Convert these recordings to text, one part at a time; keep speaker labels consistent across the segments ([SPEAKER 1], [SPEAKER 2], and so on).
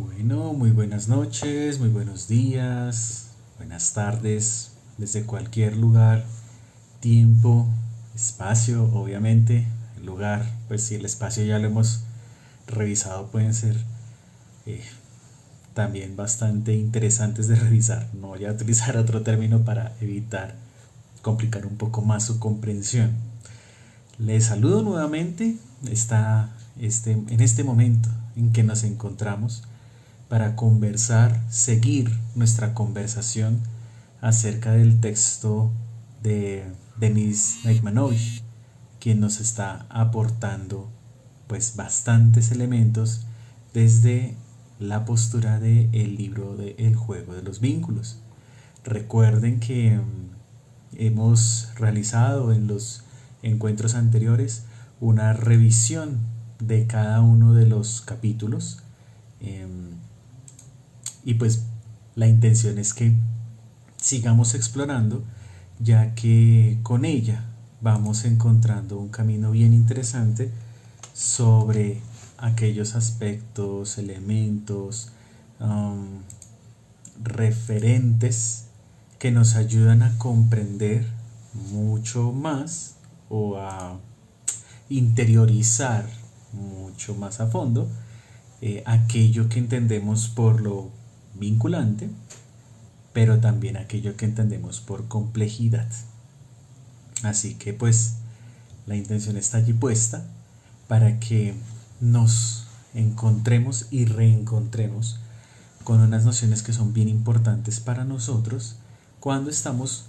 [SPEAKER 1] Bueno, muy buenas noches, muy buenos días, buenas tardes, desde cualquier lugar, tiempo, espacio, obviamente. El lugar, pues si el espacio ya lo hemos revisado, pueden ser eh, también bastante interesantes de revisar. No voy a utilizar otro término para evitar complicar un poco más su comprensión. Les saludo nuevamente en este momento en que nos encontramos para conversar, seguir nuestra conversación acerca del texto de Denis Naimanovich, quien nos está aportando pues bastantes elementos desde la postura del libro de El juego de los vínculos. Recuerden que hemos realizado en los encuentros anteriores una revisión de cada uno de los capítulos, eh, y pues la intención es que sigamos explorando, ya que con ella vamos encontrando un camino bien interesante sobre aquellos aspectos, elementos, um, referentes que nos ayudan a comprender mucho más o a interiorizar mucho más a fondo aquello que entendemos por lo vinculante, pero también aquello que entendemos por complejidad. Así que pues la intención está allí puesta para que nos encontremos y reencontremos con unas nociones que son bien importantes para nosotros cuando estamos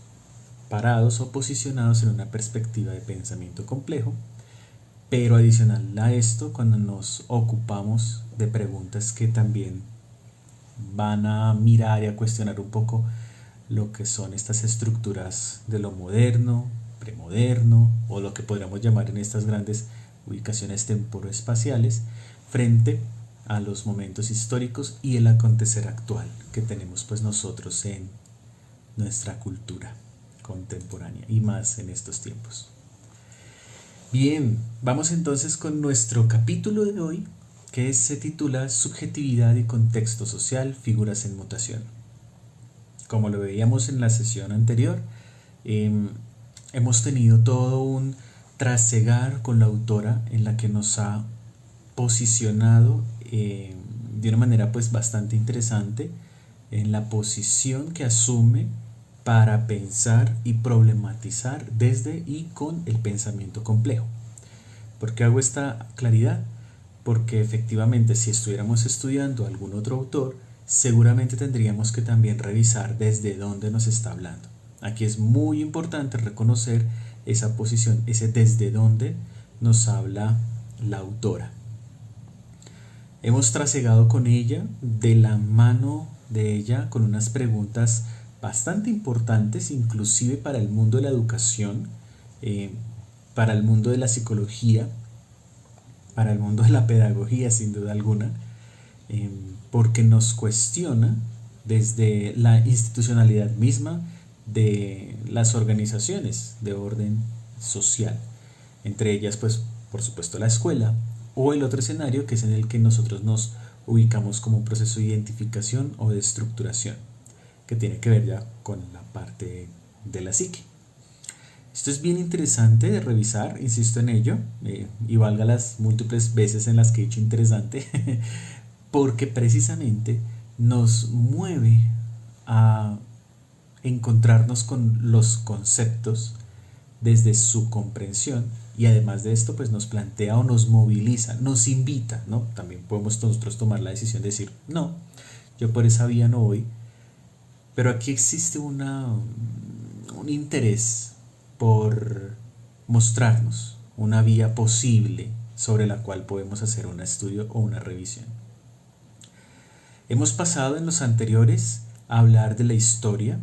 [SPEAKER 1] parados o posicionados en una perspectiva de pensamiento complejo, pero adicional a esto, cuando nos ocupamos de preguntas que también van a mirar y a cuestionar un poco lo que son estas estructuras de lo moderno, premoderno, o lo que podríamos llamar en estas grandes ubicaciones temporoespaciales, frente a los momentos históricos y el acontecer actual que tenemos pues nosotros en nuestra cultura contemporánea y más en estos tiempos. Bien, vamos entonces con nuestro capítulo de hoy, que se titula Subjetividad y contexto social, figuras en mutación. Como lo veíamos en la sesión anterior, eh, hemos tenido todo un trasegar con la autora en la que nos ha posicionado de una manera pues bastante interesante en la posición que asume para pensar y problematizar desde y con el pensamiento complejo. ¿Por qué hago esta claridad? Porque efectivamente si estuviéramos estudiando algún otro autor, seguramente tendríamos que también revisar desde dónde nos está hablando. Aquí es muy importante reconocer esa posición, ese desde dónde nos habla la autora. Hemos trasegado con ella, de la mano de ella, con unas preguntas bastante importantes, inclusive para el mundo de la educación, para el mundo de la psicología, para el mundo de la pedagogía, sin duda alguna, porque nos cuestiona desde la institucionalidad misma de las organizaciones de orden social, entre ellas pues por supuesto la escuela, o el otro escenario que es en el que nosotros nos ubicamos como un proceso de identificación o de estructuración, que tiene que ver ya con la parte de la psique. Esto es bien interesante de revisar, insisto en ello, y valga las múltiples veces en las que he dicho interesante, porque precisamente nos mueve a encontrarnos con los conceptos desde su comprensión, y además de esto pues nos plantea o nos moviliza, nos invita, ¿no? También podemos nosotros tomar la decisión de decir, no, yo por esa vía no voy, pero aquí existe un interés por mostrarnos una vía posible sobre la cual podemos hacer un estudio o una revisión. Hemos pasado en los anteriores a hablar de la historia,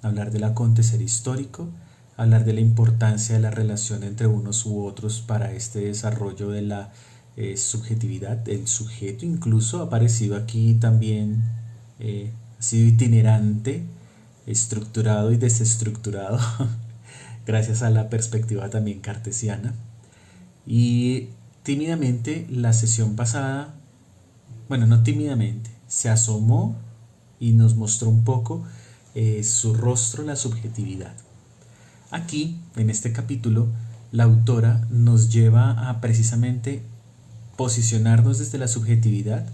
[SPEAKER 1] a hablar del acontecer histórico, a hablar de la importancia de la relación entre unos u otros para este desarrollo de la subjetividad. El sujeto incluso ha aparecido aquí también, ha sido itinerante, estructurado y desestructurado gracias a la perspectiva también cartesiana. Y tímidamente la sesión pasada, bueno, no tímidamente, se asomó y nos mostró un poco su rostro, la subjetividad. Aquí, en este capítulo, la autora nos lleva a precisamente posicionarnos desde la subjetividad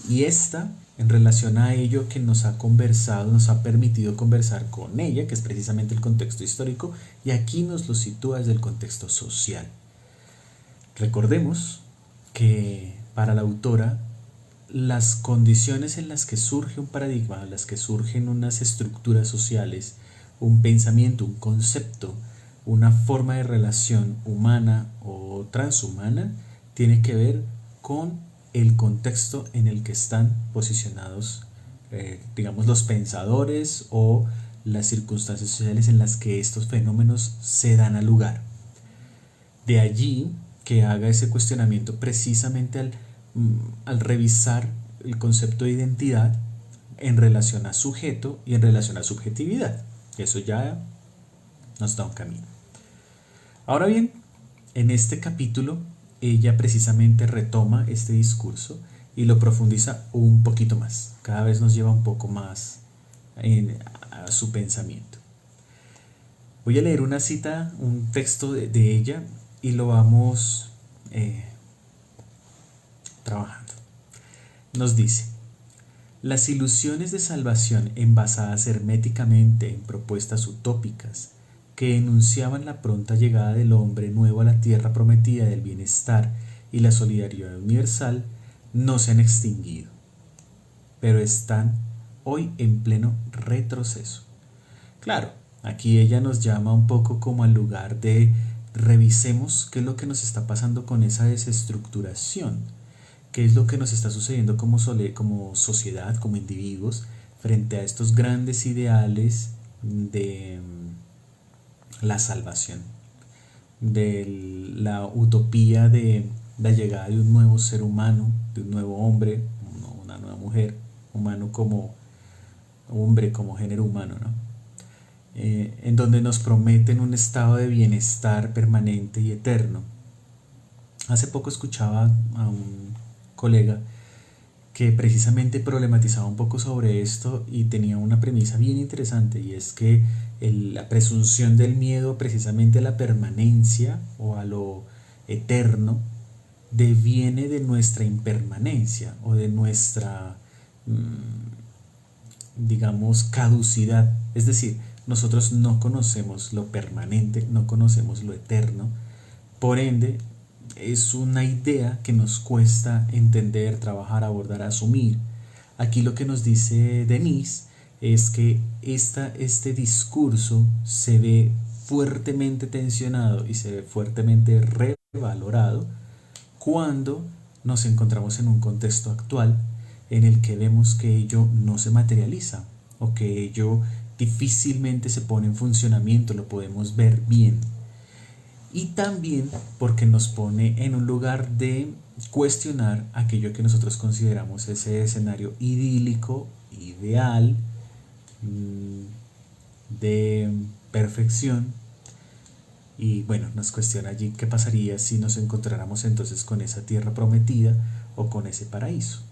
[SPEAKER 1] y esta en relación a ello que nos ha conversado, nos ha permitido conversar con ella, que es precisamente el contexto histórico, y aquí nos lo sitúa desde el contexto social. Recordemos que para la autora las condiciones en las que surge un paradigma, en las que surgen unas estructuras sociales, un pensamiento, un concepto, una forma de relación humana o transhumana, tiene que ver con el contexto en el que están posicionados, digamos, los pensadores o las circunstancias sociales en las que estos fenómenos se dan a lugar. De allí que haga ese cuestionamiento precisamente al revisar el concepto de identidad en relación a sujeto y en relación a subjetividad. Eso ya nos da un camino. Ahora bien, en este capítulo ella precisamente retoma este discurso y lo profundiza un poquito más. Cada vez nos lleva un poco más a su pensamiento. Voy a leer una cita, un texto de ella y lo vamos trabajando. Nos dice: las ilusiones de salvación basadas herméticamente en propuestas utópicas que enunciaban la pronta llegada del hombre nuevo a la tierra prometida del bienestar y la solidaridad universal no se han extinguido, pero están hoy en pleno retroceso. Claro, aquí ella nos llama un poco como al lugar de revisemos qué es lo que nos está pasando con esa desestructuración, qué es lo que nos está sucediendo como sociedad, como individuos, frente a estos grandes ideales de la salvación, de la utopía de la llegada de un nuevo ser humano, de un nuevo hombre, una nueva mujer, humano como hombre, como género humano, ¿no? En donde nos prometen un estado de bienestar permanente y eterno. Hace poco escuchaba a un colega que precisamente problematizaba un poco sobre esto y tenía una premisa bien interesante, y es que la presunción del miedo precisamente a la permanencia o a lo eterno deviene de nuestra impermanencia o de nuestra digamos caducidad. Es decir, nosotros no conocemos lo permanente, no conocemos lo eterno, por ende es una idea que nos cuesta entender, trabajar, abordar, asumir. Aquí lo que nos dice Denise es que este discurso se ve fuertemente tensionado y se ve fuertemente revalorado cuando nos encontramos en un contexto actual en el que vemos que ello no se materializa o que ello difícilmente se pone en funcionamiento, lo podemos ver bien. Y también porque nos pone en un lugar de cuestionar aquello que nosotros consideramos ese escenario idílico, ideal, de perfección. Y bueno, nos cuestiona allí qué pasaría si nos encontráramos entonces con esa tierra prometida o con ese paraíso.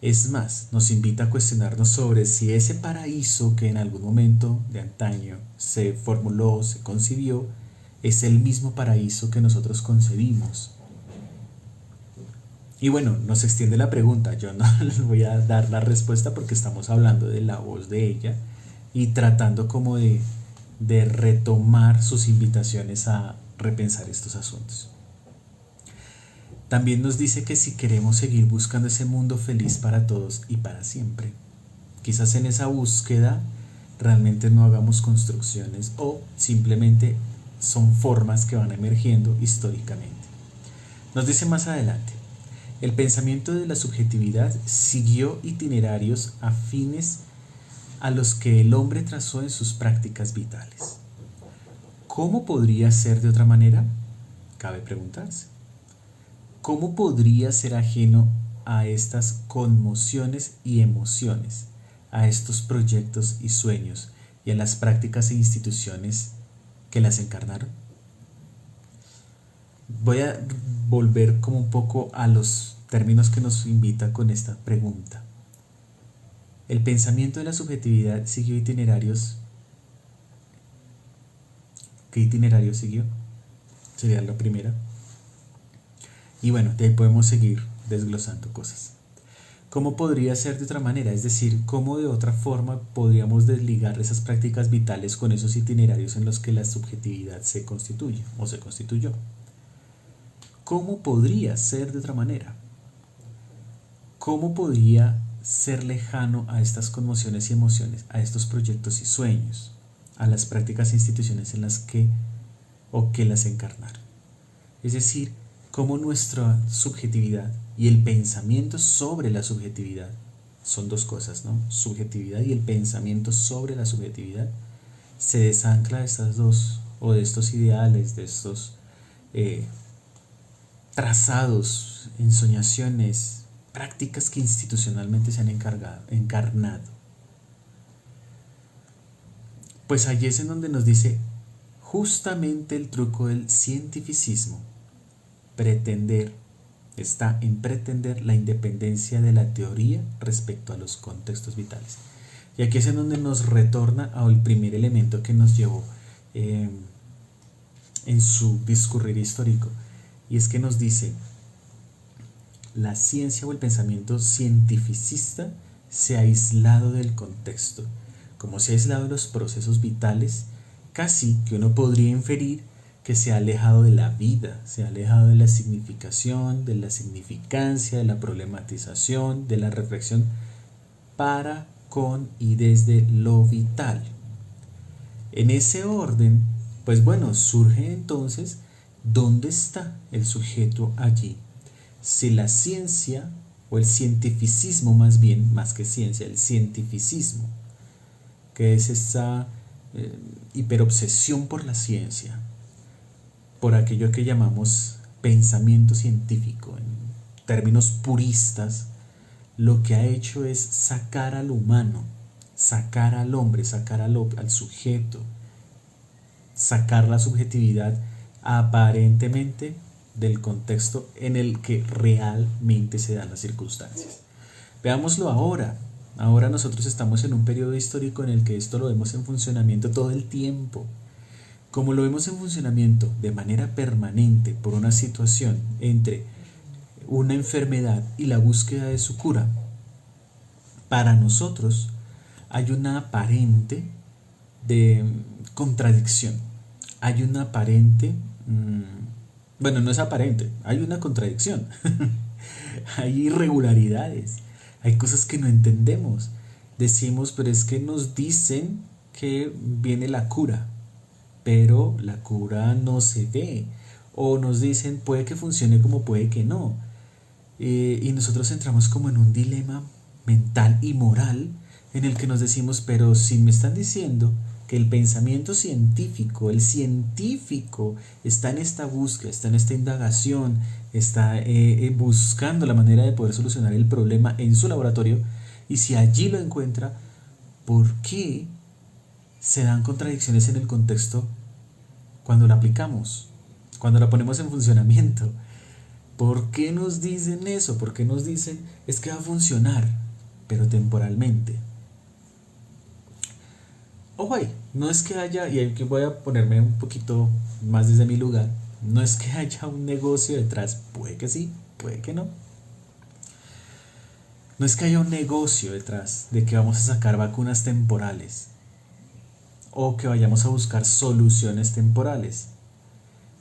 [SPEAKER 1] Es más, nos invita a cuestionarnos sobre si ese paraíso que en algún momento de antaño se formuló, se concibió, es el mismo paraíso que nosotros concebimos. Y bueno, nos extiende la pregunta, yo no les voy a dar la respuesta porque estamos hablando de la voz de ella y tratando como de retomar sus invitaciones a repensar estos asuntos. También nos dice que si queremos seguir buscando ese mundo feliz para todos y para siempre, quizás en esa búsqueda realmente no hagamos construcciones o simplemente son formas que van emergiendo históricamente. Nos dice más adelante: el pensamiento de la subjetividad siguió itinerarios afines a los que el hombre trazó en sus prácticas vitales. ¿Cómo podría ser de otra manera? Cabe preguntarse. ¿Cómo podría ser ajeno a estas conmociones y emociones, a estos proyectos y sueños y a las prácticas e instituciones que las encarnaron? Voy a volver como un poco a los términos que nos invita con esta pregunta. El pensamiento de la subjetividad siguió itinerarios. ¿Qué itinerario siguió? Sería la primera. Y bueno, de ahí podemos seguir desglosando cosas. ¿Cómo podría ser de otra manera? Es decir, ¿cómo de otra forma podríamos desligar esas prácticas vitales con esos itinerarios en los que la subjetividad se constituye o se constituyó? ¿Cómo podría ser de otra manera? ¿Cómo podría ser lejano a estas conmociones y emociones, a estos proyectos y sueños, a las prácticas e instituciones en las que o que las encarnaron? Es decir, cómo nuestra subjetividad y el pensamiento sobre la subjetividad son dos cosas, ¿no? Subjetividad y el pensamiento sobre la subjetividad se desancla de estas dos o de estos ideales, de estos trazados, ensoñaciones, prácticas que institucionalmente se han encarnado. Pues allí es en donde nos dice justamente el truco del cientificismo. Está en pretender la independencia de la teoría respecto a los contextos vitales. Y aquí es en donde nos retorna al primer elemento que nos llevó en su discurrir histórico, y es que nos dice: la ciencia o el pensamiento cientificista se ha aislado del contexto. Como se ha aislado de los procesos vitales, casi que uno podría inferir que se ha alejado de la vida, se ha alejado de la significación, de la significancia, de la problematización, de la reflexión para, con y desde lo vital. En ese orden, pues bueno, surge entonces, ¿dónde está el sujeto allí? Si la ciencia, o el cientificismo más bien, más que ciencia, el cientificismo, que es esa hiperobsesión por la ciencia, por aquello que llamamos pensamiento científico, en términos puristas, lo que ha hecho es sacar al humano, sacar al hombre, sacar al sujeto, sacar la subjetividad aparentemente del contexto en el que realmente se dan las circunstancias. Veámoslo ahora. Ahora nosotros estamos en un periodo histórico en el que esto lo vemos en funcionamiento todo el tiempo. Como lo vemos en funcionamiento de manera permanente por una situación entre una enfermedad y la búsqueda de su cura, para nosotros hay una aparente contradicción. Hay una aparente, bueno, no es aparente, hay una contradicción. Hay irregularidades, hay cosas que no entendemos. Decimos, pero es que nos dicen que viene la cura, pero la cura no se ve, o nos dicen puede que funcione como puede que no, y nosotros entramos como en un dilema mental y moral en el que nos decimos, pero si me están diciendo que el pensamiento científico, el científico está en esta búsqueda, está en esta indagación, está buscando la manera de poder solucionar el problema en su laboratorio, y si allí lo encuentra, ¿por qué se dan contradicciones en el contexto cuando la aplicamos, cuando la ponemos en funcionamiento? ¿Por qué nos dicen eso? ¿Por qué nos dicen es que va a funcionar, pero temporalmente? Ojo ahí, no es que haya, y aquí voy a ponerme un poquito más desde mi lugar, no es que haya un negocio detrás, puede que sí, puede que no. No es que haya un negocio detrás de que vamos a sacar vacunas temporales o que vayamos a buscar soluciones temporales.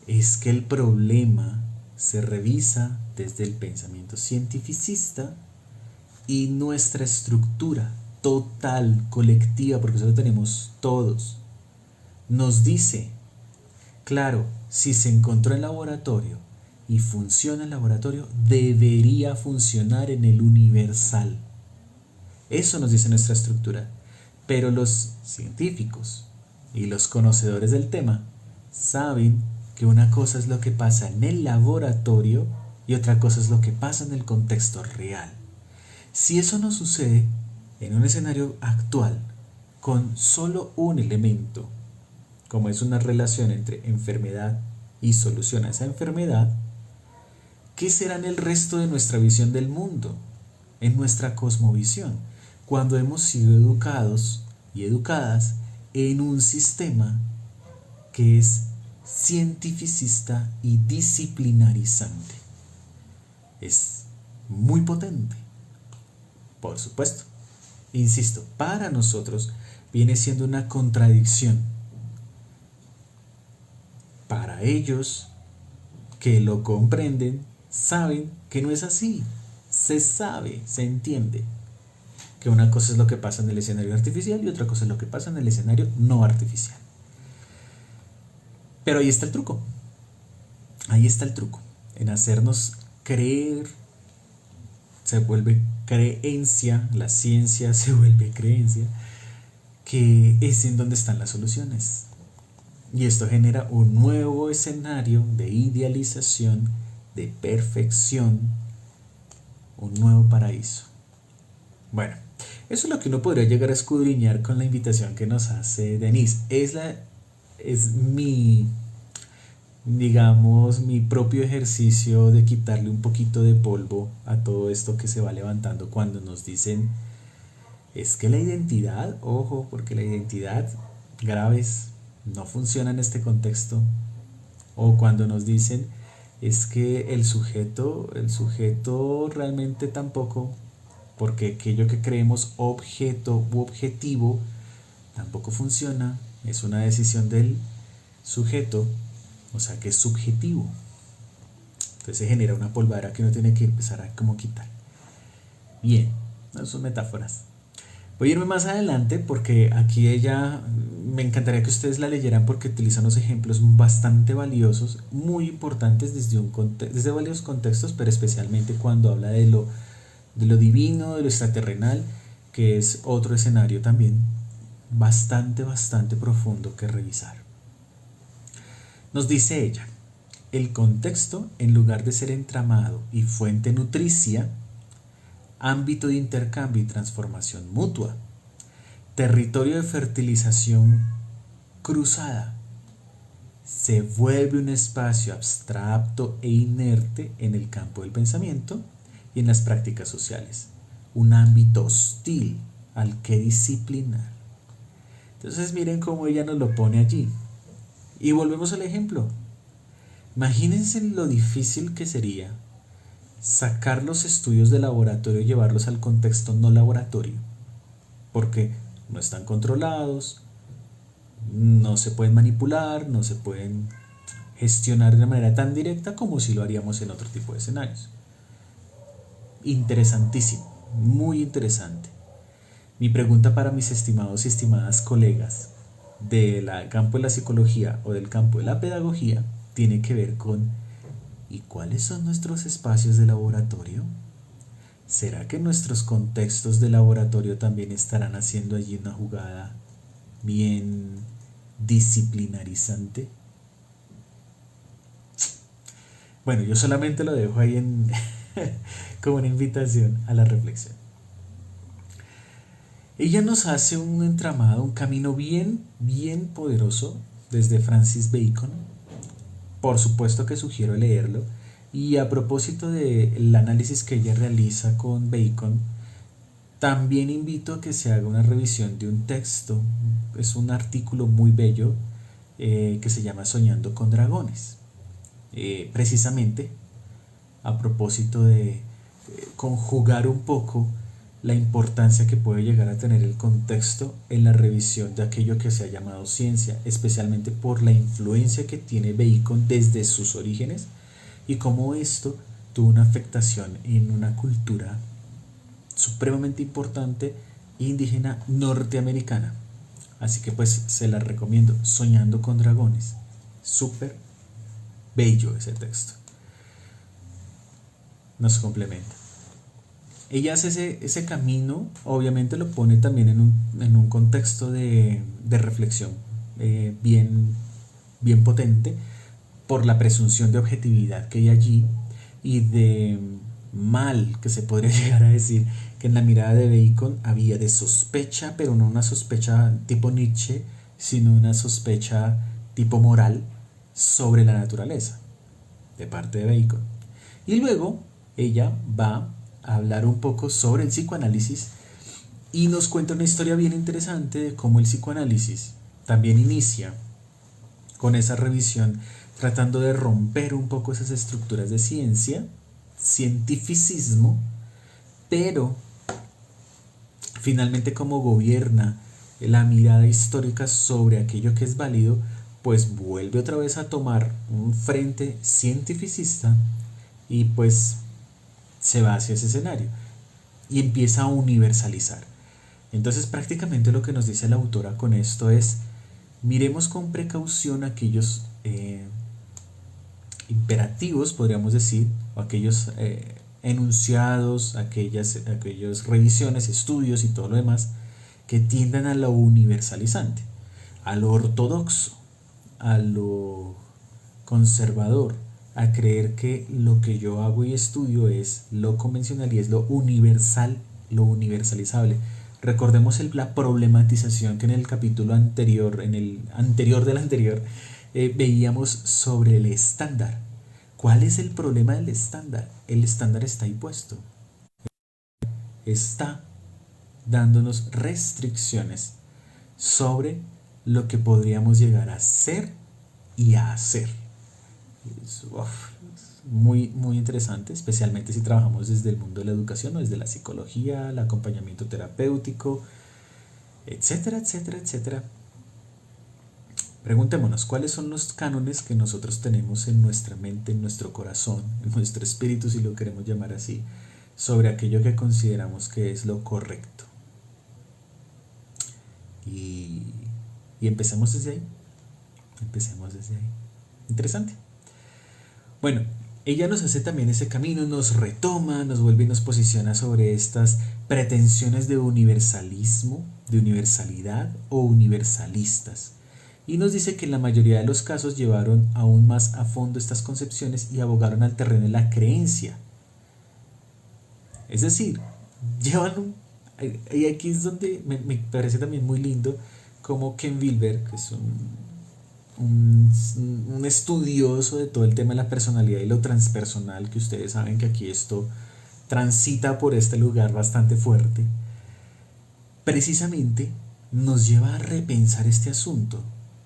[SPEAKER 1] Es que el problema se revisa desde el pensamiento cientificista y nuestra estructura total, colectiva, porque eso lo tenemos todos, nos dice, claro, si se encontró en laboratorio y funciona en laboratorio, debería funcionar en el universal. Eso nos dice nuestra estructura. Pero los científicos y los conocedores del tema saben que una cosa es lo que pasa en el laboratorio y otra cosa es lo que pasa en el contexto real. Si eso no sucede en un escenario actual con solo un elemento, como es una relación entre enfermedad y solución a esa enfermedad, ¿qué será en el resto de nuestra visión del mundo, en nuestra cosmovisión? cuando hemos sido educados y educadas en un sistema que es cientificista y disciplinarizante. Es muy potente, por supuesto. Insisto, para nosotros viene siendo una contradicción. Para ellos, que lo comprenden, saben que no es así. Se sabe, se entiende que una cosa es lo que pasa en el escenario artificial y otra cosa es lo que pasa en el escenario no artificial. Pero ahí está el truco. Ahí está el truco. En hacernos creer, se vuelve creencia, la ciencia se vuelve creencia, que es en donde están las soluciones. Y esto genera un nuevo escenario de idealización, de perfección, un nuevo paraíso. Bueno, eso es lo que uno podría llegar a escudriñar con la invitación que nos hace Denise. Es mi, digamos, mi propio ejercicio de quitarle un poquito de polvo a todo esto que se va levantando cuando nos dicen, es que la identidad, ojo, porque la identidad, graves, no funciona en este contexto. O cuando nos dicen, es que el sujeto realmente tampoco, porque aquello que creemos objeto u objetivo tampoco funciona, es una decisión del sujeto, o sea que es subjetivo. Entonces se genera una polvadera que uno tiene que empezar a como quitar. Bien, no son metáforas. Voy a irme más adelante porque aquí ella, me encantaría que ustedes la leyeran porque utiliza unos ejemplos bastante valiosos, muy importantes desde varios contextos, pero especialmente cuando habla de lo divino, de lo extraterrenal, que es otro escenario también bastante profundo que revisar. Nos dice ella, el contexto, en lugar de ser entramado y fuente nutricia, ámbito de intercambio y transformación mutua, territorio de fertilización cruzada, se vuelve un espacio abstracto e inerte en el campo del pensamiento y en las prácticas sociales, un ámbito hostil al que disciplinar. Entonces miren cómo ella nos lo pone allí. Y volvemos al ejemplo. Imagínense lo difícil que sería sacar los estudios de laboratorio y llevarlos al contexto no laboratorio, porque no están controlados, no se pueden manipular, no se pueden gestionar de una manera tan directa como si lo haríamos en otro tipo de escenarios. Interesantísimo, muy interesante. Mi pregunta para mis estimados y estimadas colegas del campo de la psicología o del campo de la pedagogía tiene que ver con ¿y cuáles son nuestros espacios de laboratorio? ¿Será que nuestros contextos de laboratorio también estarán haciendo allí una jugada bien disciplinarizante? Bueno, yo solamente lo dejo ahí como una invitación a la reflexión. Ella nos hace un entramado, un camino bien poderoso desde Francis Bacon. Por supuesto que sugiero leerlo. Y a propósito del análisis que ella realiza con Bacon, también invito a que se haga una revisión de un texto. Es un artículo muy bello que se llama Soñando con Dragones. Precisamente a propósito de conjugar un poco la importancia que puede llegar a tener el contexto en la revisión de aquello que se ha llamado ciencia, especialmente por la influencia que tiene Bacon desde sus orígenes y cómo esto tuvo una afectación en una cultura supremamente importante indígena norteamericana. Así que pues se la recomiendo, Soñando con Dragones. Súper bello ese texto. Nos complementa. Ella hace ese camino, obviamente lo pone también en un contexto de reflexión bien potente por la presunción de objetividad que hay allí y de mal que se podría llegar a decir que en la mirada de Bacon había de sospecha, pero no una sospecha tipo Nietzsche, sino una sospecha tipo moral sobre la naturaleza de parte de Bacon. Y luego ella va a hablar un poco sobre el psicoanálisis Y nos cuenta una historia bien interesante de cómo el psicoanálisis también inicia con esa revisión, tratando de romper un poco esas estructuras de ciencia, cientificismo, pero finalmente como gobierna la mirada histórica sobre aquello que es válido, pues vuelve otra vez a tomar un frente cientificista y pues se va hacia ese escenario y empieza a universalizar. Entonces prácticamente lo que nos dice la autora con esto es, miremos con precaución aquellos imperativos, podríamos decir, o aquellos enunciados, aquellas revisiones, estudios y todo lo demás, que tiendan a lo universalizante, a lo ortodoxo, a lo conservador, a creer que lo que yo hago y estudio es lo convencional y es lo universal, lo universalizable. Recordemos la problematización que en el capítulo anterior, en el anterior del anterior, veíamos sobre el estándar. ¿Cuál es el problema del estándar? El estándar está impuesto. Está dándonos restricciones sobre lo que podríamos llegar a ser y a hacer. Es, muy, muy interesante, especialmente si trabajamos desde el mundo de la educación o desde la psicología, el acompañamiento terapéutico, etcétera, etcétera, etcétera. Preguntémonos, ¿cuáles son los cánones que nosotros tenemos en nuestra mente, en nuestro corazón, en nuestro espíritu, si lo queremos llamar así, sobre aquello que consideramos que es lo correcto? Y, y empecemos desde ahí. Empecemos desde ahí. Interesante. Bueno, ella nos hace también ese camino, nos retoma, nos vuelve y nos posiciona sobre estas pretensiones de universalismo, de universalidad o universalistas. Y nos dice que en la mayoría de los casos llevaron aún más a fondo estas concepciones y abogaron al terreno de la creencia. Es decir, llevan y aquí es donde me parece también muy lindo como Ken Wilber, que es un estudioso de todo el tema de la personalidad y lo transpersonal, que ustedes saben que aquí esto transita por este lugar bastante fuerte, precisamente nos lleva a repensar este asunto.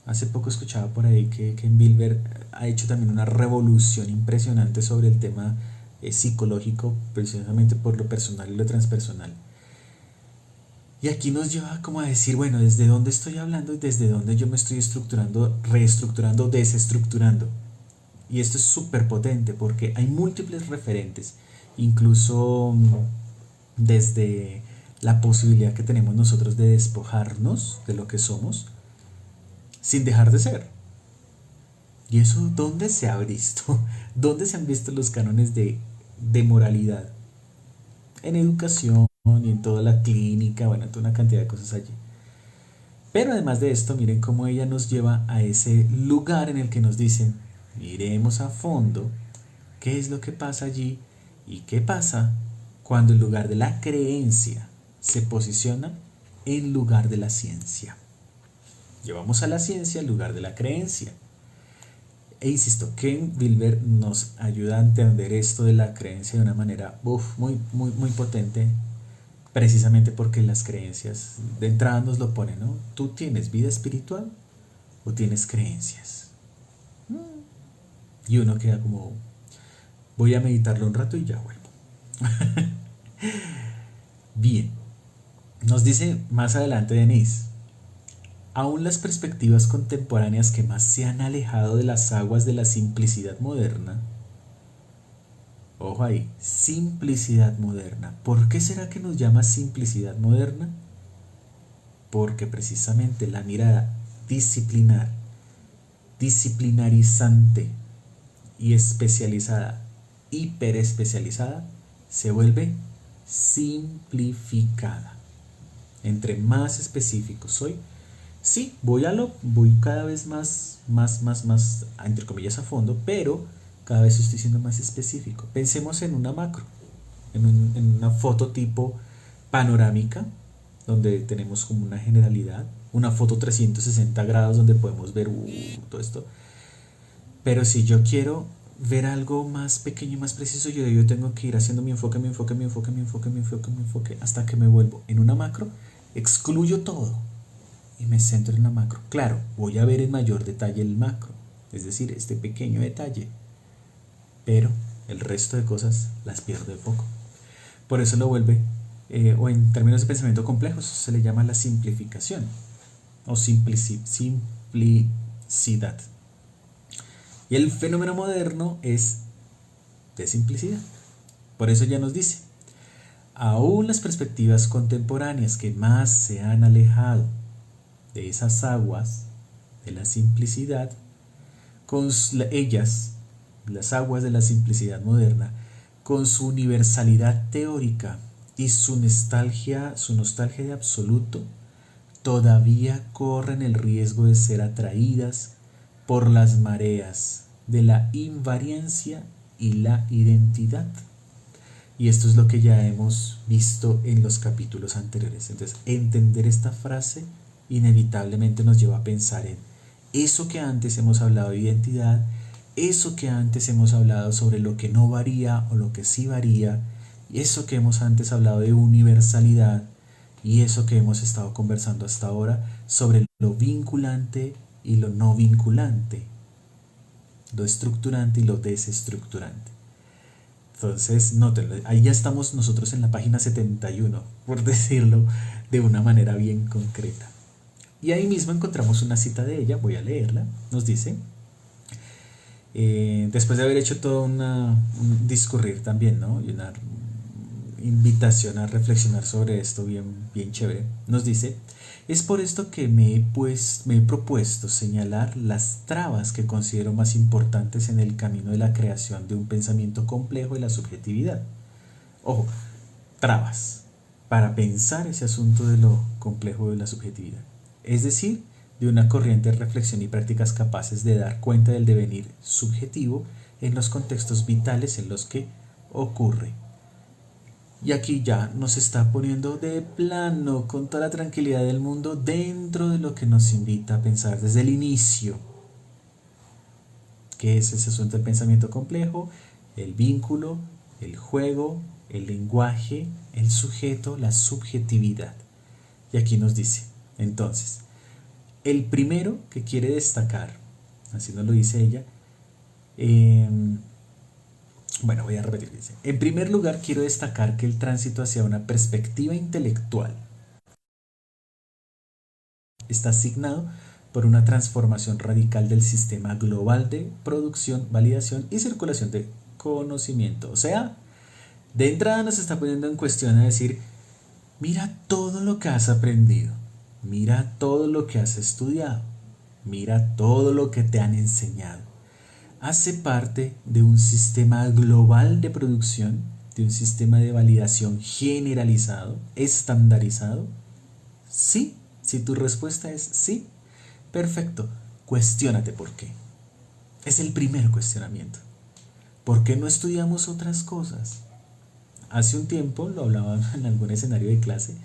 [SPEAKER 1] Hace poco escuchaba por ahí que Ken Wilber ha hecho también una revolución impresionante sobre el tema psicológico, precisamente por lo personal y lo transpersonal. Y aquí nos lleva como a decir, bueno, ¿desde dónde estoy hablando y desde dónde yo me estoy estructurando, reestructurando, desestructurando? Y esto es súper potente porque hay múltiples referentes, incluso desde la posibilidad que tenemos nosotros de despojarnos de lo que somos sin dejar de ser. ¿Y eso dónde se ha visto? ¿Dónde se han visto los cánones de moralidad? En educación y en toda la clínica, bueno, toda una cantidad de cosas allí. Pero además de esto, miren cómo ella nos lleva a ese lugar en el que nos dicen, miremos a fondo qué es lo que pasa allí y qué pasa cuando el lugar de la creencia se posiciona en lugar de la ciencia. Llevamos a la ciencia en lugar de la creencia. E insisto, Ken Wilber nos ayuda a entender esto de la creencia de una manera muy, muy, muy potente, precisamente porque las creencias de entrada nos lo ponen, ¿no? ¿Tú tienes vida espiritual o tienes creencias? Y uno queda como, voy a meditarlo un rato y ya vuelvo. Bien, nos dice más adelante Denise, aún las perspectivas contemporáneas que más se han alejado de las aguas de la simplicidad moderna, ojo ahí, simplicidad moderna. ¿Por qué será que nos llama simplicidad moderna? Porque precisamente la mirada disciplinarizante y especializada, hiperespecializada, se vuelve simplificada. Entre más específico soy, sí, voy cada vez más, entre comillas, a fondo, pero cada vez estoy siendo más específico. Pensemos en una macro, en una foto tipo panorámica, donde tenemos como una generalidad, una foto 360 grados donde podemos ver todo esto. Pero si yo quiero ver algo más pequeño y más preciso, yo tengo que ir haciendo mi enfoque, mi enfoque, mi enfoque, mi enfoque, mi enfoque, mi enfoque, hasta que me vuelvo en una macro, excluyo todo y me centro en la macro. Claro, voy a ver en mayor detalle el macro, es decir, este pequeño detalle, pero el resto de cosas las pierdo de poco. Por eso lo vuelve, o en términos de pensamiento complejos, se le llama la simplificación o simplicidad. Y el fenómeno moderno es de simplicidad. Por eso ya nos dice, aún las perspectivas contemporáneas que más se han alejado de esas aguas de la simplicidad, con ellas, las aguas de la simplicidad moderna, con su universalidad teórica y su nostalgia de absoluto, todavía corren el riesgo de ser atraídas por las mareas de la invariancia y la identidad. Y esto es lo que ya hemos visto en los capítulos anteriores. Entonces, entender esta frase inevitablemente nos lleva a pensar en eso que antes hemos hablado de identidad, eso que antes hemos hablado sobre lo que no varía o lo que sí varía, y eso que hemos antes hablado de universalidad, y eso que hemos estado conversando hasta ahora sobre lo vinculante y lo no vinculante, lo estructurante y lo desestructurante. Entonces, nótenlo, ahí ya estamos nosotros en la página 71, por decirlo de una manera bien concreta. Y ahí mismo encontramos una cita de ella, voy a leerla, nos dice, después de haber hecho todo un discurrir también, ¿no? Y una invitación a reflexionar sobre esto bien, bien chévere, nos dice, es por esto que me he propuesto señalar las trabas que considero más importantes en el camino de la creación de un pensamiento complejo de la subjetividad. Ojo, trabas para pensar ese asunto de lo complejo de la subjetividad. Es decir, de una corriente de reflexión y prácticas capaces de dar cuenta del devenir subjetivo en los contextos vitales en los que ocurre. Y aquí ya nos está poniendo de plano, con toda la tranquilidad del mundo, dentro de lo que nos invita a pensar desde el inicio. ¿Qué es ese asunto del pensamiento complejo? El vínculo, el juego, el lenguaje, el sujeto, la subjetividad. Y aquí nos dice, entonces, el primero que quiere destacar, así nos lo dice ella, bueno, voy a repetir, dice, en primer lugar quiero destacar que el tránsito hacia una perspectiva intelectual está asignado por una transformación radical del sistema global de producción, validación y circulación de conocimiento. O sea, de entrada nos está poniendo en cuestión a decir, mira todo lo que has aprendido, mira todo lo que has estudiado, mira todo lo que te han enseñado. Hace parte de un sistema global de producción, de un sistema de validación generalizado, estandarizado. Sí, si tu respuesta es sí, perfecto, cuestiónate por qué. Es el primer cuestionamiento. ¿Por qué no estudiamos otras cosas? Hace un tiempo lo hablaba en algún escenario de clase.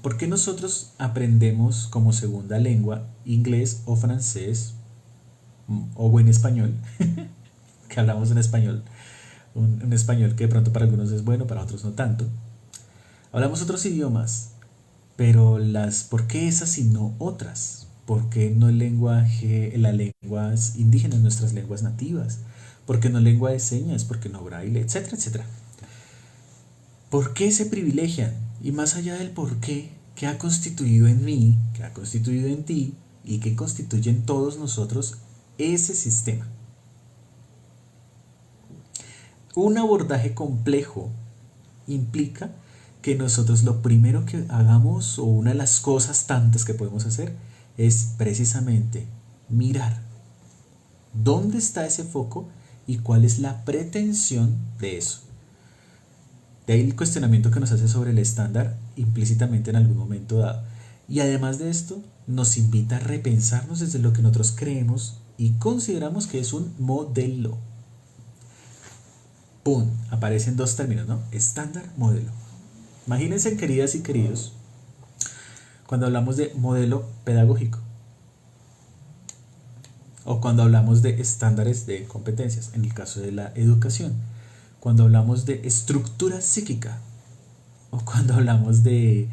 [SPEAKER 1] ¿Por qué nosotros aprendemos como segunda lengua inglés o francés o buen español? Que hablamos en español, un español que de pronto para algunos es bueno, para otros no tanto. Hablamos otros idiomas, pero ¿por qué esas y no otras? ¿Por qué no el lenguaje, las lenguas indígenas, nuestras lenguas nativas? ¿Por qué no lengua de señas? ¿Por qué no braille? Etcétera, etcétera. ¿Por qué se privilegian? Y más allá del por qué, ¿qué ha constituido en mí, qué ha constituido en ti y qué constituye en todos nosotros ese sistema? Un abordaje complejo implica que nosotros lo primero que hagamos, o una de las cosas tantas que podemos hacer, es precisamente mirar dónde está ese foco y cuál es la pretensión de eso. De ahí el cuestionamiento que nos hace sobre el estándar implícitamente en algún momento dado. Y además de esto, nos invita a repensarnos desde lo que nosotros creemos y consideramos que es un modelo. ¡Pum! Aparecen dos términos, ¿no? Estándar, modelo. Imagínense, queridas y queridos, cuando hablamos de modelo pedagógico. O cuando hablamos de estándares de competencias, en el caso de la educación. Cuando hablamos de estructura psíquica, o cuando hablamos de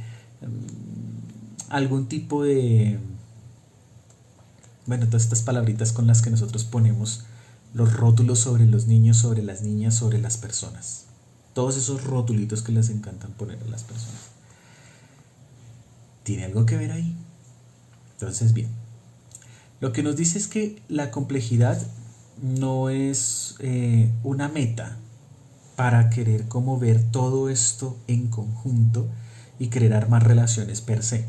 [SPEAKER 1] algún tipo de, bueno, todas estas palabritas con las que nosotros ponemos los rótulos sobre los niños, sobre las niñas, sobre las personas. Todos esos rotulitos que les encantan poner a las personas. ¿Tiene algo que ver ahí? Entonces, bien. Lo que nos dice es que la complejidad no es una meta para querer como ver todo esto en conjunto y querer armar relaciones per se,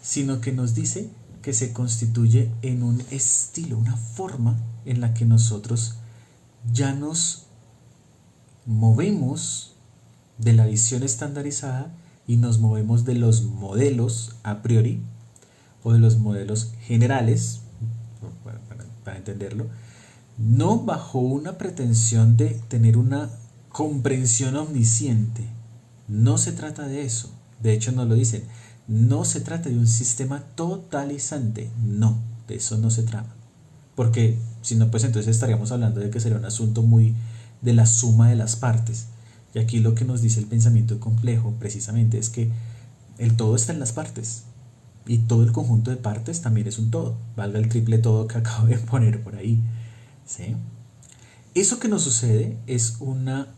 [SPEAKER 1] sino que nos dice que se constituye en un estilo, una forma en la que nosotros ya nos movemos de la visión estandarizada y nos movemos de los modelos a priori o de los modelos generales, para entenderlo, no bajo una pretensión de tener una comprensión omnisciente. No se trata de eso. De hecho, nos lo dicen. No se trata de un sistema totalizante. No, de eso no se trata. Porque si no, pues entonces estaríamos hablando de que sería un asunto muy de la suma de las partes. Y aquí lo que nos dice el pensamiento complejo precisamente es que el todo está en las partes. Y todo el conjunto de partes también es un todo. Valga el triple todo que acabo de poner por ahí. ¿Sí? Eso que nos sucede es una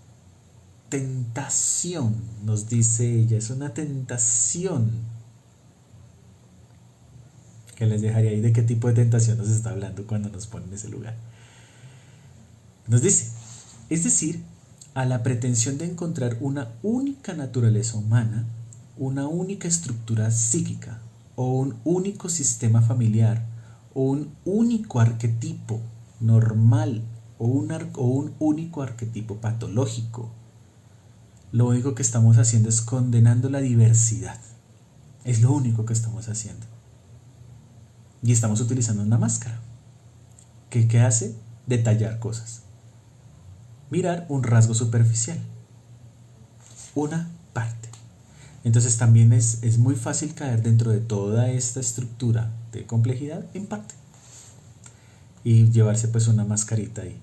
[SPEAKER 1] tentación, nos dice ella, es una tentación. Que les dejaría ahí de qué tipo de tentación nos está hablando cuando nos pone en ese lugar. Nos dice, es decir, a la pretensión de encontrar una única naturaleza humana, una única estructura psíquica, o un único sistema familiar, o un único arquetipo normal, o un único arquetipo patológico. Lo único que estamos haciendo es condenando la diversidad. Es lo único que estamos haciendo. Y estamos utilizando una máscara. ¿Qué hace? Detallar cosas. Mirar un rasgo superficial. Una parte. Entonces también es muy fácil caer dentro de toda esta estructura de complejidad en parte. Y llevarse pues una mascarita ahí.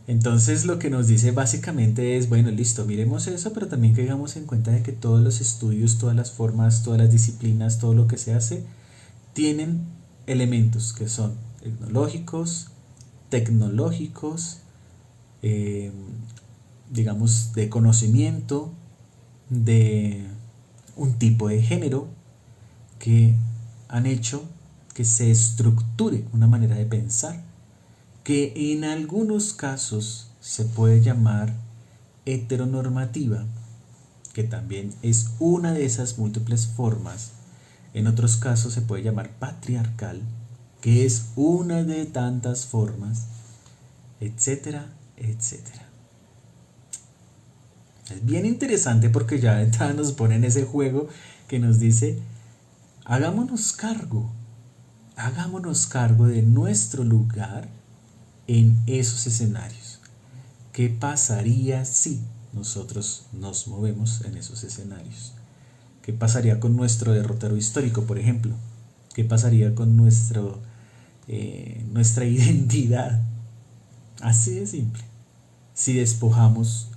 [SPEAKER 1] Entonces lo que nos dice básicamente es, bueno, listo, miremos eso, pero también caigamos en cuenta de que todos los estudios, todas las formas, todas las disciplinas, todo lo que se hace, tienen elementos que son etnológicos, tecnológicos, digamos, de conocimiento, de un tipo de género, que han hecho que se estructure una manera de pensar, que en algunos casos se puede llamar heteronormativa, que también es una de esas múltiples formas. En otros casos se puede llamar patriarcal, que es una de tantas formas, etcétera, etcétera. Es bien interesante porque ya de entrada nos ponen ese juego que nos dice, hagámonos cargo de nuestro lugar en esos escenarios. ¿Qué pasaría si nosotros nos movemos en esos escenarios? ¿Qué pasaría con nuestro derrotero histórico, por ejemplo? ¿Qué pasaría con nuestra identidad? Así de simple. Si despojamos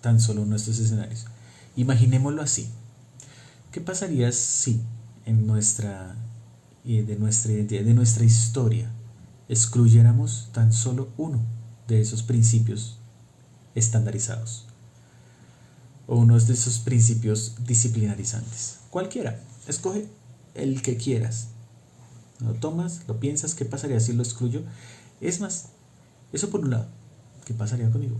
[SPEAKER 1] tan solo nuestros escenarios. Imaginémoslo así. ¿Qué pasaría si en de nuestra identidad, de nuestra historia, excluyéramos tan solo uno de esos principios estandarizados? O uno de esos principios disciplinarizantes. Cualquiera. Escoge el que quieras. Lo tomas, lo piensas, ¿qué pasaría si lo excluyo? Es más, eso por un lado. ¿Qué pasaría conmigo?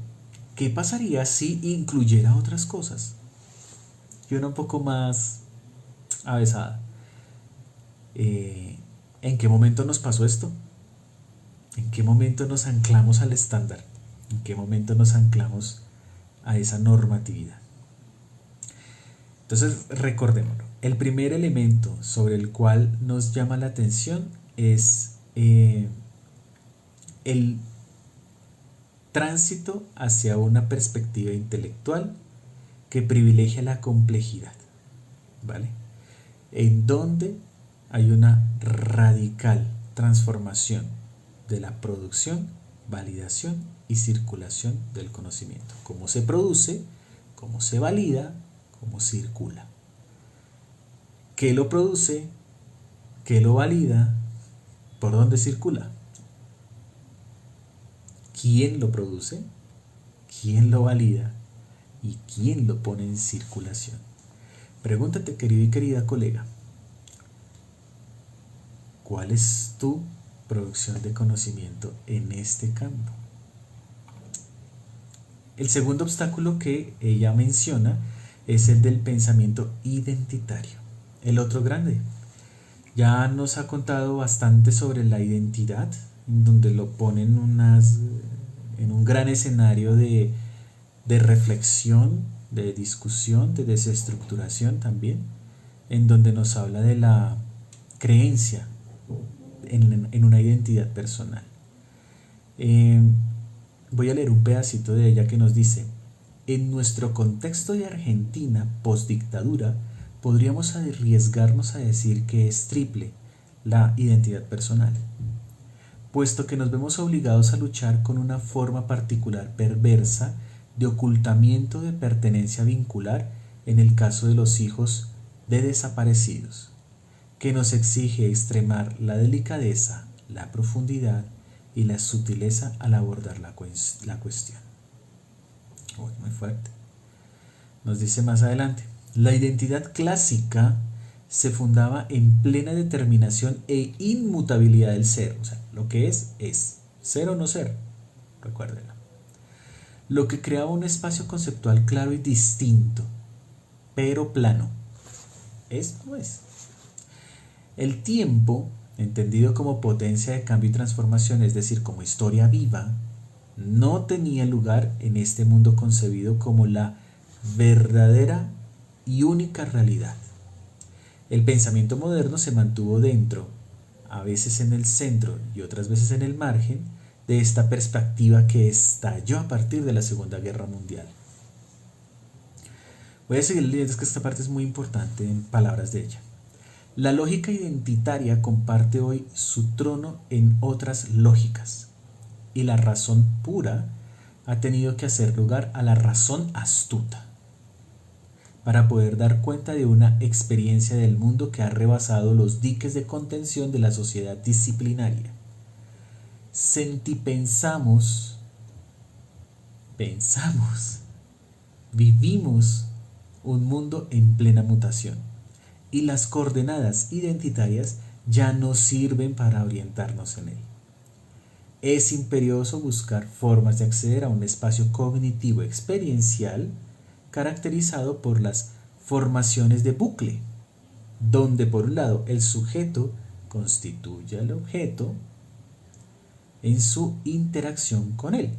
[SPEAKER 1] ¿Qué pasaría si incluyera otras cosas? Y una un poco más avesada. ¿En qué momento nos pasó esto? ¿En qué momento nos anclamos al estándar? ¿En qué momento nos anclamos a esa normatividad? Entonces, recordémoslo. El primer elemento sobre el cual nos llama la atención es el tránsito hacia una perspectiva intelectual que privilegia la complejidad, ¿vale? En donde hay una radical transformación de la producción, validación y circulación del conocimiento. Cómo se produce, cómo se valida, cómo circula. ¿Qué lo produce? ¿Qué lo valida? ¿Por dónde circula? ¿Quién lo produce? ¿Quién lo valida? ¿Y quién lo pone en circulación? Pregúntate, querido y querida colega, ¿cuál es tu producción de conocimiento en este campo? El segundo obstáculo que ella menciona es el del pensamiento identitario, el otro grande. Ya nos ha contado bastante sobre la identidad, donde lo pone en un gran escenario de reflexión, de discusión, de desestructuración también, en donde nos habla de la creencia en una identidad personal. Voy a leer un pedacito de ella que nos dice: en nuestro contexto de Argentina postdictadura, podríamos arriesgarnos a decir que es triple la identidad personal, puesto que nos vemos obligados a luchar con una forma particular perversa de ocultamiento de pertenencia vincular en el caso de los hijos de desaparecidos, que nos exige extremar la delicadeza, la profundidad y la sutileza al abordar la cuestión. Muy fuerte. Nos dice más adelante: la identidad clásica se fundaba en plena determinación e inmutabilidad del ser. O sea, lo que es, ser o no ser. Recuérdenlo. Lo que creaba un espacio conceptual claro y distinto, pero plano. Es como es. El tiempo, entendido como potencia de cambio y transformación, es decir, como historia viva, no tenía lugar en este mundo concebido como la verdadera y única realidad. El pensamiento moderno se mantuvo dentro, a veces en el centro y otras veces en el margen, de esta perspectiva que estalló a partir de la Segunda Guerra Mundial. Voy a seguir leyendo, es que esta parte es muy importante en palabras de ella. La lógica identitaria comparte hoy su trono en otras lógicas, y la razón pura ha tenido que hacer lugar a la razón astuta, para poder dar cuenta de una experiencia del mundo que ha rebasado los diques de contención de la sociedad disciplinaria. Sentipensamos, vivimos un mundo en plena mutación, y las coordenadas identitarias ya no sirven para orientarnos en él. Es imperioso buscar formas de acceder a un espacio cognitivo experiencial caracterizado por las formaciones de bucle, donde por un lado el sujeto constituye al objeto en su interacción con él,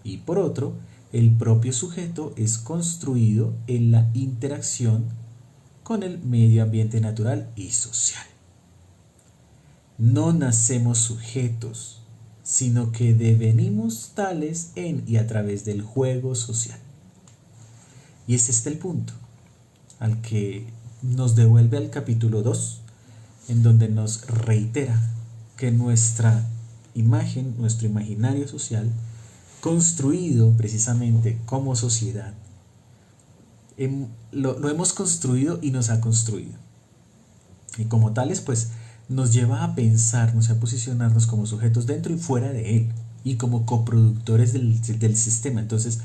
[SPEAKER 1] y por otro, el propio sujeto es construido en la interacción con el medio ambiente natural y social. No nacemos sujetos, sino que devenimos tales en y a través del juego social. Y es este el punto al que nos devuelve al capítulo 2, en donde nos reitera que nuestra imagen, nuestro imaginario social, construido precisamente como sociedad, lo hemos construido y nos ha construido. Y como tales, pues nos lleva a pensarnos y a posicionarnos como sujetos dentro y fuera de él, y como coproductores del sistema. Entonces,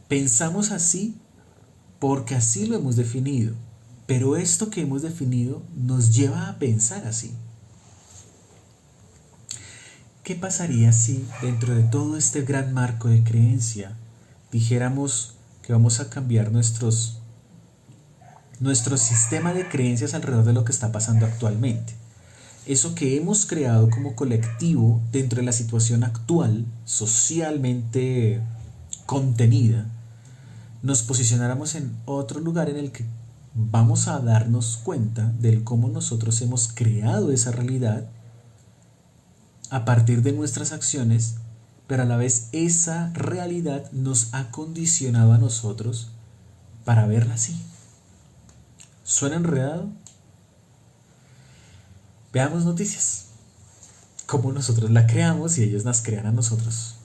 [SPEAKER 1] pensamos así porque así lo hemos definido, pero esto que hemos definido nos lleva a pensar así. ¿Qué pasaría si dentro de todo este gran marco de creencia dijéramos que vamos a cambiar nuestro sistema de creencias alrededor de lo que está pasando actualmente? Eso que hemos creado como colectivo dentro de la situación actual, socialmente contenida, nos posicionáramos en otro lugar en el que vamos a darnos cuenta del cómo nosotros hemos creado esa realidad a partir de nuestras acciones, pero a la vez esa realidad nos ha condicionado a nosotros para verla así. ¿Suena enredado? Veamos noticias. cómo nosotros la creamos y ellos nos crean a nosotros.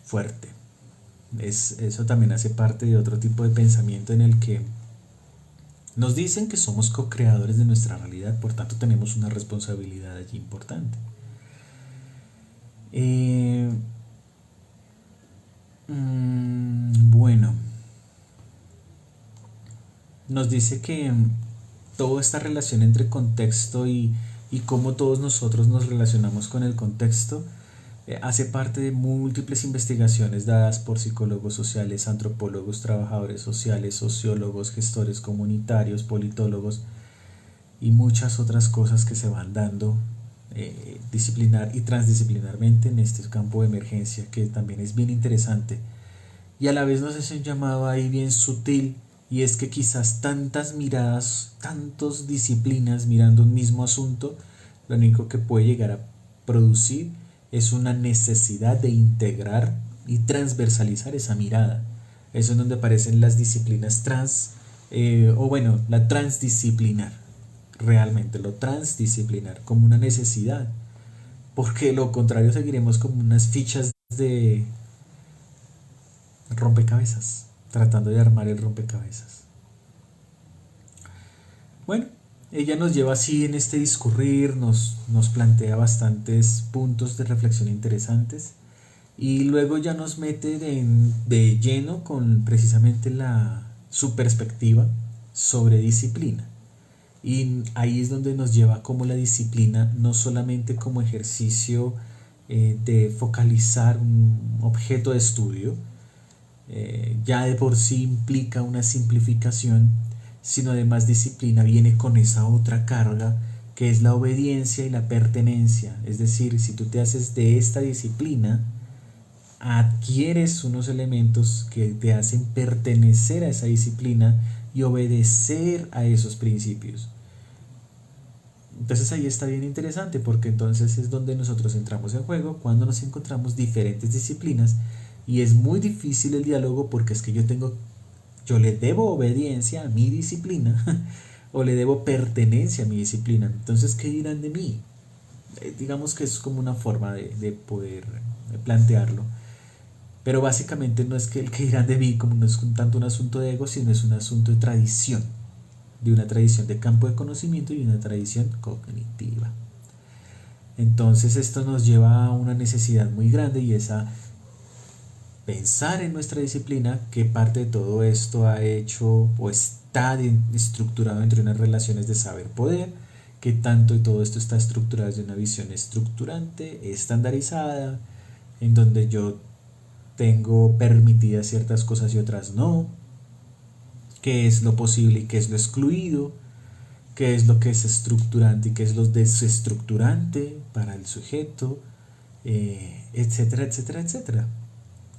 [SPEAKER 1] Fuerte. Eso también hace parte de otro tipo de pensamiento en el que nos dicen que somos co-creadores de nuestra realidad, por tanto tenemos una responsabilidad allí importante. Bueno, nos dice que toda esta relación entre contexto y cómo todos nosotros nos relacionamos con el contexto hace parte de múltiples investigaciones dadas por psicólogos sociales, antropólogos, trabajadores sociales, sociólogos, gestores comunitarios, politólogos y muchas otras cosas que se van dando disciplinar y transdisciplinarmente en este campo de emergencia, que también es bien interesante y a la vez nos hace un llamado ahí bien sutil, y es que quizás tantas miradas, tantas disciplinas mirando un mismo asunto, lo único que puede llegar a producir es una necesidad de integrar y transversalizar esa mirada. Eso es donde aparecen las disciplinas la transdisciplinar, realmente lo transdisciplinar como una necesidad, porque lo contrario seguiremos como unas fichas de rompecabezas, tratando de armar el rompecabezas. Bueno, ella nos lleva así en este discurrir, nos plantea bastantes puntos de reflexión interesantes y luego ya nos mete de lleno con precisamente su perspectiva sobre disciplina. Y ahí es donde nos lleva como la disciplina, no solamente como ejercicio de focalizar un objeto de estudio, ya de por sí implica una simplificación, sino además disciplina viene con esa otra carga que es la obediencia y la pertenencia. Es decir, si tú te haces de esta disciplina, adquieres unos elementos que te hacen pertenecer a esa disciplina y obedecer a esos principios. Entonces ahí está bien interesante, porque entonces es donde nosotros entramos en juego cuando nos encontramos diferentes disciplinas y es muy difícil el diálogo, porque es que yo le debo obediencia a mi disciplina o le debo pertenencia a mi disciplina. Entonces, ¿qué dirán de mí? Digamos que es como una forma de poder plantearlo. Pero básicamente no es que el que dirán de mí, como no es tanto un asunto de ego, sino es un asunto de tradición, de una tradición de campo de conocimiento y una tradición cognitiva. Entonces esto nos lleva a una necesidad muy grande, y es a pensar en nuestra disciplina, qué parte de todo esto ha hecho o está estructurado entre unas relaciones de saber-poder, qué tanto de todo esto está estructurado desde una visión estructurante, estandarizada, en donde yo tengo permitidas ciertas cosas y otras no, qué es lo posible y qué es lo excluido, qué es lo que es estructurante y qué es lo desestructurante para el sujeto, etcétera, etcétera, etcétera.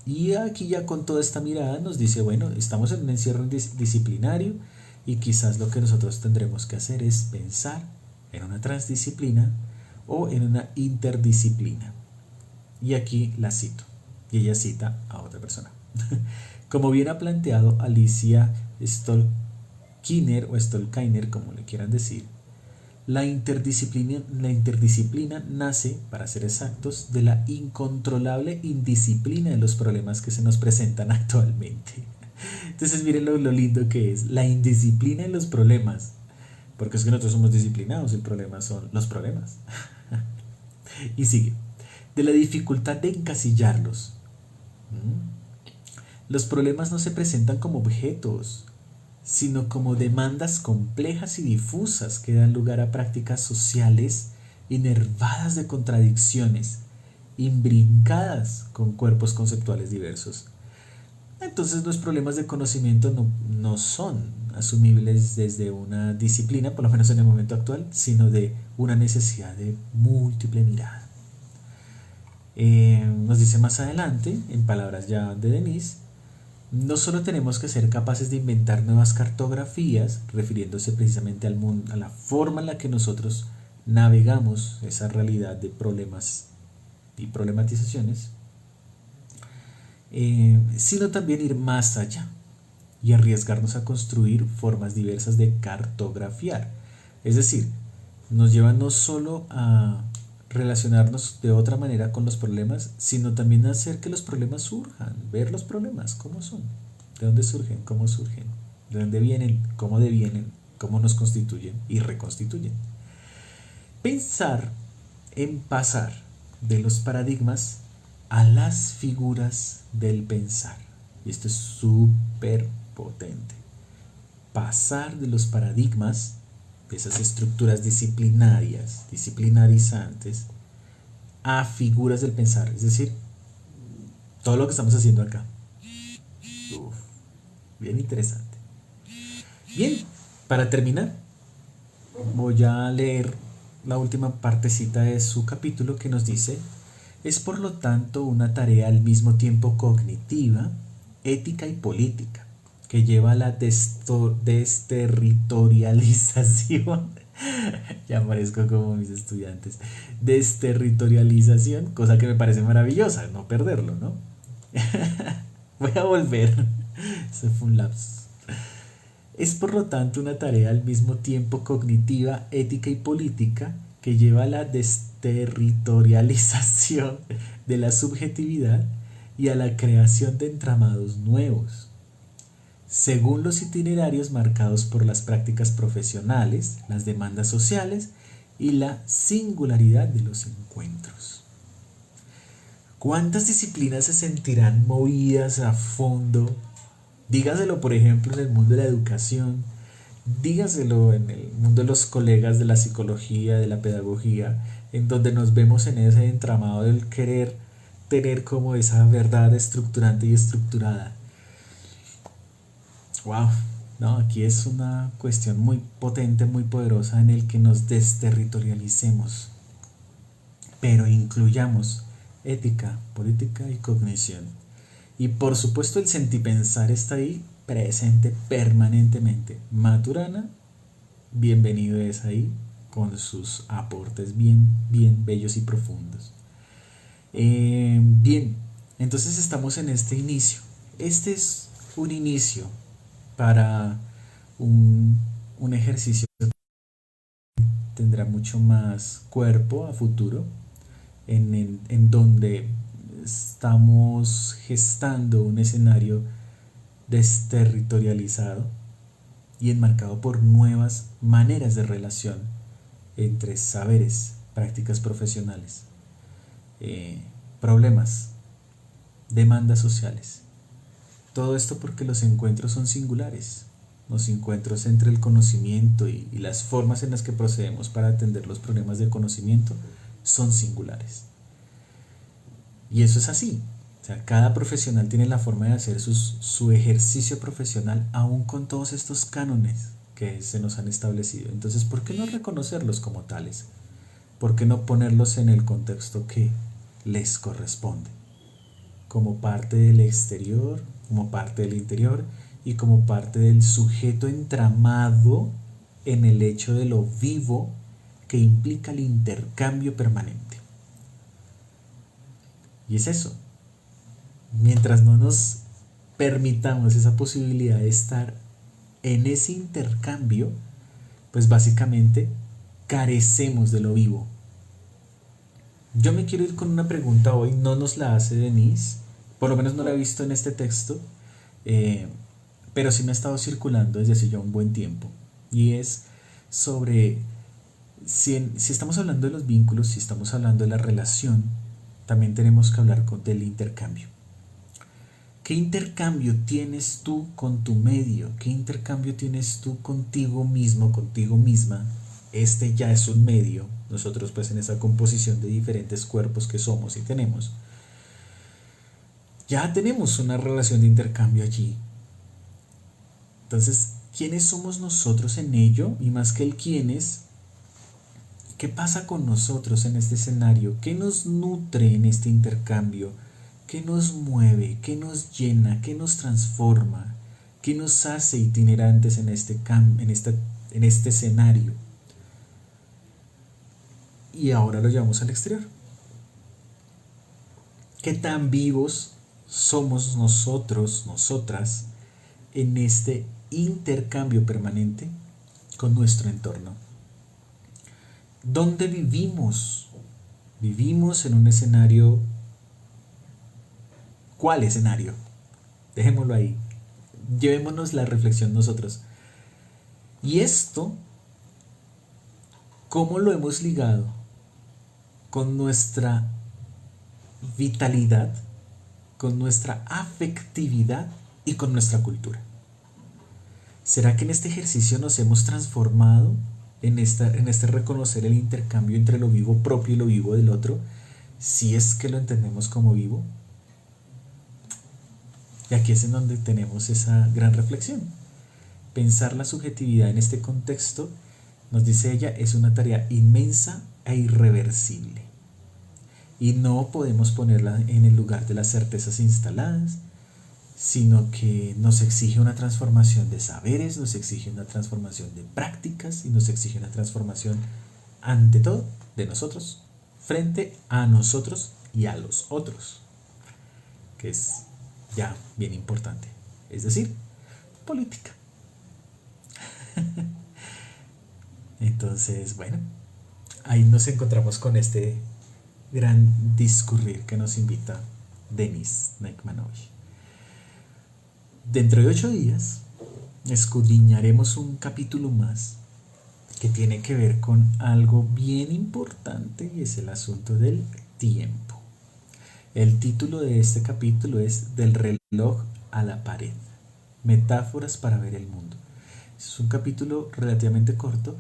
[SPEAKER 1] Y aquí ya con toda esta mirada nos dice, bueno, estamos en un encierro disciplinario y quizás lo que nosotros tendremos que hacer es pensar en una transdisciplina o en una interdisciplina. Y aquí la cito, y ella cita a otra persona. Como bien ha planteado Alicia Stolkiner o Stolkiner, como le quieran decir, la interdisciplina nace, para ser exactos, de la incontrolable indisciplina de los problemas que se nos presentan actualmente. Entonces miren lo lindo que es, la indisciplina de los problemas, porque es que nosotros somos disciplinados, el problema son los problemas. Y sigue, de la dificultad de encasillarlos. Los problemas no se presentan como objetos, sino como demandas complejas y difusas que dan lugar a prácticas sociales inervadas de contradicciones, imbrincadas con cuerpos conceptuales diversos. Entonces los problemas de conocimiento no son asumibles desde una disciplina, por lo menos en el momento actual, sino de una necesidad de múltiple mirada. Nos dice más adelante, en palabras ya de Denise, no solo tenemos que ser capaces de inventar nuevas cartografías, refiriéndose precisamente al mundo, a la forma en la que nosotros navegamos esa realidad de problemas y problematizaciones, sino también ir más allá y arriesgarnos a construir formas diversas de cartografiar. Es decir, nos lleva no solo a relacionarnos de otra manera con los problemas, sino también hacer que los problemas surjan, ver los problemas, cómo son, de dónde surgen, cómo surgen, de dónde vienen, cómo devienen, cómo nos constituyen y reconstituyen. Pensar en pasar de los paradigmas a las figuras del pensar. Y esto es súper potente. Pasar de los paradigmas, de esas estructuras disciplinarias, disciplinarizantes, a figuras del pensar. Es decir, todo lo que estamos haciendo acá. Uf, bien interesante. Bien, para terminar, voy a leer la última partecita de su capítulo que nos dice: es por lo tanto una tarea al mismo tiempo cognitiva, ética y política, que lleva a la desterritorialización. Ya parezco como mis estudiantes. Desterritorialización, cosa que me parece maravillosa, no perderlo, ¿no? Voy a volver. Eso fue un lapsus. Es por lo tanto una tarea al mismo tiempo cognitiva, ética y política que lleva a la desterritorialización de la subjetividad y a la creación de entramados nuevos, según los itinerarios marcados por las prácticas profesionales, las demandas sociales y la singularidad de los encuentros. ¿Cuántas disciplinas se sentirán movidas a fondo? Dígaselo, por ejemplo, en el mundo de la educación, dígaselo en el mundo de los colegas de la psicología, de la pedagogía, en donde nos vemos en ese entramado del querer tener como esa verdad estructurante y estructurada. Wow, no, aquí es una cuestión muy potente, muy poderosa en el que nos desterritorialicemos, pero incluyamos ética, política y cognición. Y por supuesto el sentipensar está ahí presente permanentemente. Maturana, bienvenido es ahí con sus aportes bien, bien bellos y profundos. Bien, entonces estamos en este inicio. Este es un inicio para un ejercicio que tendrá mucho más cuerpo a futuro, en donde estamos gestando un escenario desterritorializado y enmarcado por nuevas maneras de relación entre saberes, prácticas profesionales, problemas, demandas sociales. Todo esto porque los encuentros son singulares. Los encuentros entre el conocimiento y las formas en las que procedemos para atender los problemas de conocimiento son singulares. Y eso es así. O sea, cada profesional tiene la forma de hacer su ejercicio profesional aún con todos estos cánones que se nos han establecido. Entonces, ¿por qué no reconocerlos como tales? ¿Por qué no ponerlos en el contexto que les corresponde? Como parte del exterior, como parte del interior y como parte del sujeto entramado en el hecho de lo vivo que implica el intercambio permanente. Y es eso. Mientras no nos permitamos esa posibilidad de estar en ese intercambio, pues básicamente carecemos de lo vivo. Yo me quiero ir con una pregunta hoy, no nos la hace Denise, por lo menos no la he visto en este texto, pero sí me ha estado circulando desde hace ya un buen tiempo. Y es sobre si estamos hablando de los vínculos, si estamos hablando de la relación, también tenemos que hablar del intercambio. ¿Qué intercambio tienes tú con tu medio? ¿Qué intercambio tienes tú contigo mismo, contigo misma? Este ya es un medio. Nosotros pues en esa composición de diferentes cuerpos que somos y tenemos, ya tenemos una relación de intercambio allí. Entonces, ¿quiénes somos nosotros en ello? Y más que el quiénes, ¿qué pasa con nosotros en este escenario? ¿Qué nos nutre en este intercambio? ¿Qué nos mueve? ¿Qué nos llena? ¿Qué nos transforma? ¿Qué nos hace itinerantes en este escenario? Y ahora lo llevamos al exterior. ¿Qué tan vivos somos nosotros, nosotras, en este intercambio permanente con nuestro entorno? ¿Dónde vivimos Vivimos en un escenario. ¿Cuál escenario? Dejémoslo ahí. Llevémonos la reflexión nosotros. Y esto, ¿cómo lo hemos ligado con nuestra vitalidad, con nuestra afectividad y con nuestra cultura? ¿Será que en este ejercicio nos hemos transformado en este reconocer el intercambio entre lo vivo propio y lo vivo del otro, si es que lo entendemos como vivo? Y aquí es en donde tenemos esa gran reflexión. Pensar la subjetividad en este contexto, nos dice ella, es una tarea inmensa e irreversible. Y no podemos ponerla en el lugar de las certezas instaladas, sino que nos exige una transformación de saberes, nos exige una transformación de prácticas y nos exige una transformación, ante todo, de nosotros, frente a nosotros y a los otros, que es ya bien importante, es decir, política. Entonces, bueno, ahí nos encontramos con este gran discurrir que nos invita Denis Nekmanovic. Dentro de 8 días escudriñaremos un capítulo más que tiene que ver con algo bien importante, y es el asunto del tiempo. El título de este capítulo es Del reloj a la pared, metáforas para ver el mundo. Es un capítulo relativamente corto,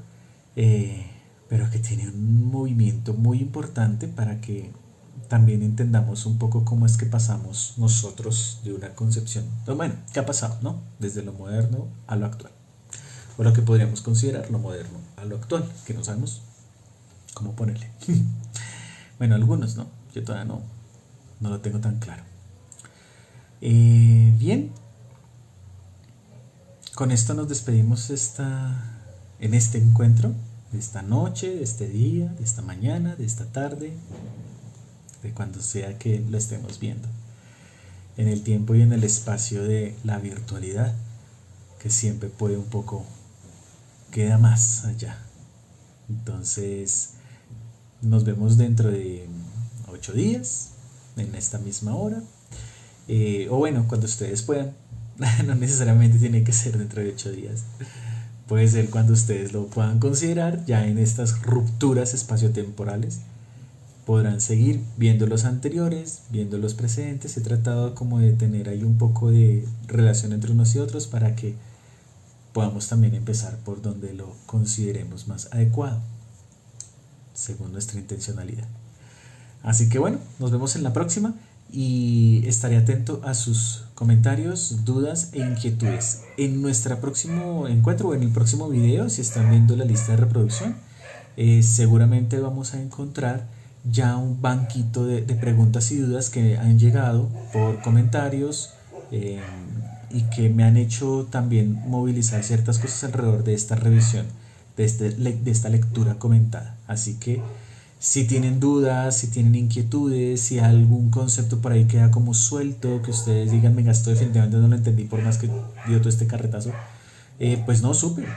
[SPEAKER 1] pero que tiene un movimiento muy importante para que también entendamos un poco cómo es que pasamos nosotros de una concepción, bueno, ¿qué ha pasado, no? Desde lo moderno a lo actual, o lo que podríamos considerar lo moderno a lo actual, que no sabemos cómo ponerle. Bueno, algunos, ¿no? Yo todavía no lo tengo tan claro. Bien, con esto nos despedimos en este encuentro, de esta noche, de este día, de esta mañana, de esta tarde, de cuando sea que lo estemos viendo, en el tiempo y en el espacio de la virtualidad, que siempre puede un poco, queda más allá. Entonces, nos vemos dentro de 8 días, en esta misma hora, o bueno, cuando ustedes puedan. No necesariamente tiene que ser dentro de 8 días, puede ser cuando ustedes lo puedan considerar, ya en estas rupturas espaciotemporales. Podrán seguir viendo los anteriores, viendo los presentes. He tratado como de tener ahí un poco de relación entre unos y otros para que podamos también empezar por donde lo consideremos más adecuado, según nuestra intencionalidad. Así que bueno, nos vemos en la próxima y estaré atento a sus comentarios, dudas e inquietudes. En nuestro próximo encuentro o en el próximo video, si están viendo la lista de reproducción, seguramente vamos a encontrar ya un banquito de preguntas y dudas que han llegado por comentarios, y que me han hecho también movilizar ciertas cosas alrededor de esta revisión, de esta lectura comentada. Así que si tienen dudas, si tienen inquietudes, si algún concepto por ahí queda como suelto, que ustedes digan, venga, esto definitivamente no lo entendí por más que dio todo este carretazo, pues no, súper,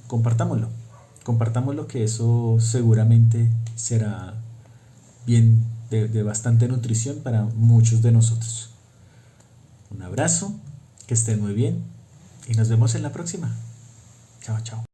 [SPEAKER 1] compartámoslo, que eso seguramente será bien de bastante nutrición para muchos de nosotros. Un abrazo, que estén muy bien y nos vemos en la próxima. Chao, chao.